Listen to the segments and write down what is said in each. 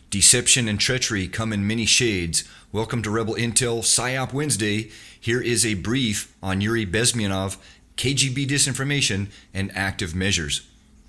Deception and treachery come in many shades. Welcome to Rebel Intel PSYOP Wednesday. Here is a brief on Yuri Bezmenov, KGB disinformation, and active measures.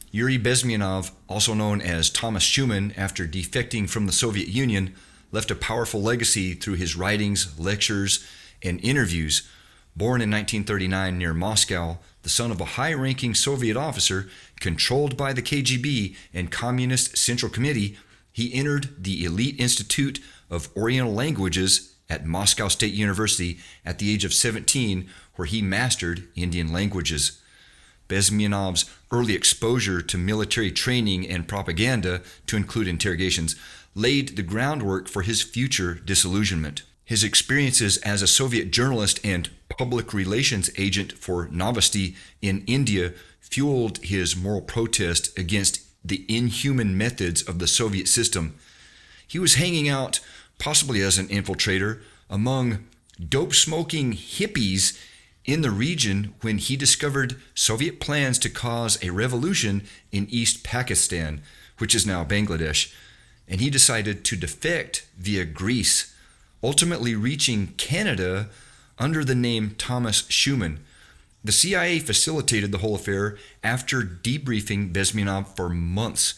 Yuri Bezmenov, also known as Thomas Schumann after defecting from the Soviet Union, left a powerful legacy through his writings, lectures, and interviews. Born in 1939 near Moscow, the son of a high-ranking Soviet officer controlled by the KGB and Communist Central Committee, he entered the elite Institute of Oriental Languages at Moscow State University at the age of 17, where he mastered Indian languages. Bezmenov's early exposure to military training and propaganda, to include interrogations, laid the groundwork for his future disillusionment. His experiences as a Soviet journalist and public relations agent for Novosti in India fueled his moral protest against the inhuman methods of the Soviet system. He was hanging out, possibly as an infiltrator, among dope-smoking hippies in the region when he discovered Soviet plans to cause a revolution in East Pakistan, which is now Bangladesh, and he decided to defect via Greece, ultimately reaching Canada under the name Thomas Schumann. The CIA facilitated the whole affair after debriefing Bezmenov for months.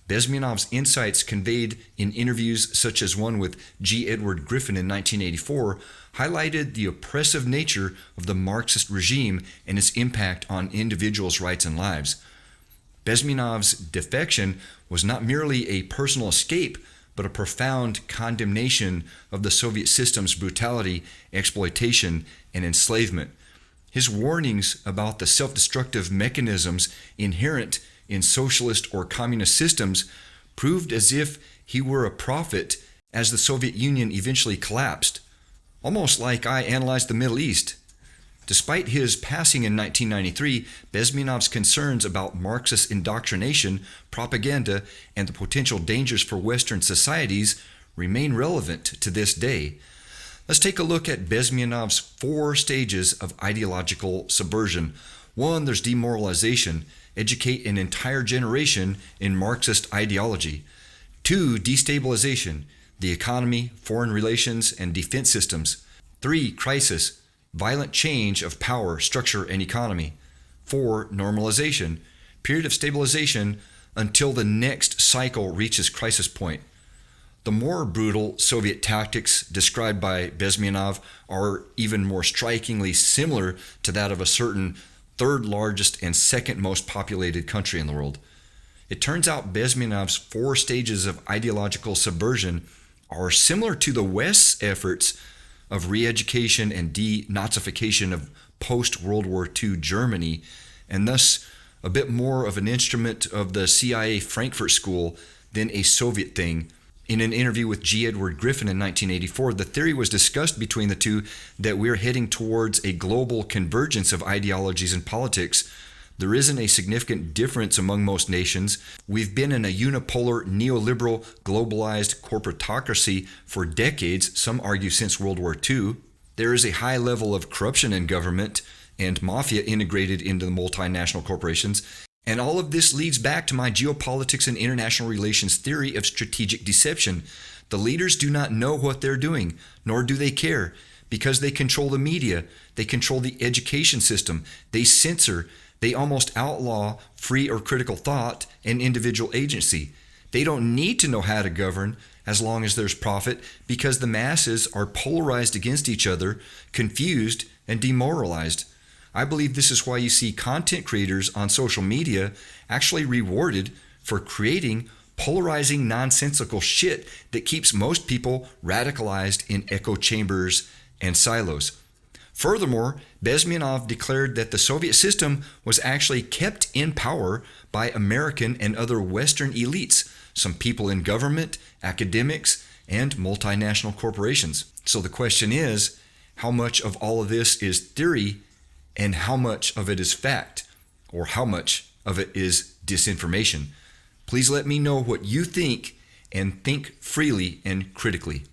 Bezmenov's insights, conveyed in interviews such as one with G. Edward Griffin in 1984, highlighted the oppressive nature of the Marxist regime and its impact on individuals' rights and lives. Bezmenov's defection was not merely a personal escape, but a profound condemnation of the Soviet system's brutality, exploitation, and enslavement. His warnings about the self-destructive mechanisms inherent in socialist or communist systems proved as if he were a prophet as the Soviet Union eventually collapsed, almost like I analyzed the Middle East. Despite his passing in 1993, Bezmenov's concerns about Marxist indoctrination, propaganda, and the potential dangers for Western societies remain relevant to this day. Let's take a look at Bezmenov's 4 stages of ideological subversion. 1, there's demoralization, educate an entire generation in Marxist ideology. 2, destabilization, the economy, foreign relations, and defense systems. 3, crisis, violent change of power, structure, and economy. 4, normalization, period of stabilization until the next cycle reaches crisis point. The more brutal Soviet tactics described by Bezmenov are even more strikingly similar to that of a certain third largest and second most populated country in the world. It turns out Bezmenov's 4 stages of ideological subversion are similar to the West's efforts of re-education and de-Nazification of post-World War II Germany, and thus a bit more of an instrument of the CIA Frankfurt School than a Soviet thing. In an interview with G. Edward Griffin in 1984, the theory was discussed between the two that we're heading towards a global convergence of ideologies and politics. There isn't a significant difference among most nations. We've been in a unipolar, neoliberal, globalized corporatocracy for decades, some argue since World War II. There is a high level of corruption in government and mafia integrated into the multinational corporations. And all of this leads back to my geopolitics and international relations theory of strategic deception. The leaders do not know what they're doing, nor do they care, because they control the media, they control the education system, they censor, they almost outlaw free or critical thought and individual agency. They don't need to know how to govern as long as there's profit, because the masses are polarized against each other, confused, and demoralized. I believe this is why you see content creators on social media actually rewarded for creating polarizing, nonsensical shit that keeps most people radicalized in echo chambers and silos. Furthermore, Bezmenov declared that the Soviet system was actually kept in power by American and other Western elites, some people in government, academics, and multinational corporations. So the question is, how much of all of this is theory and how much of it is fact, or how much of it is disinformation? Please let me know what you think, and think freely and critically.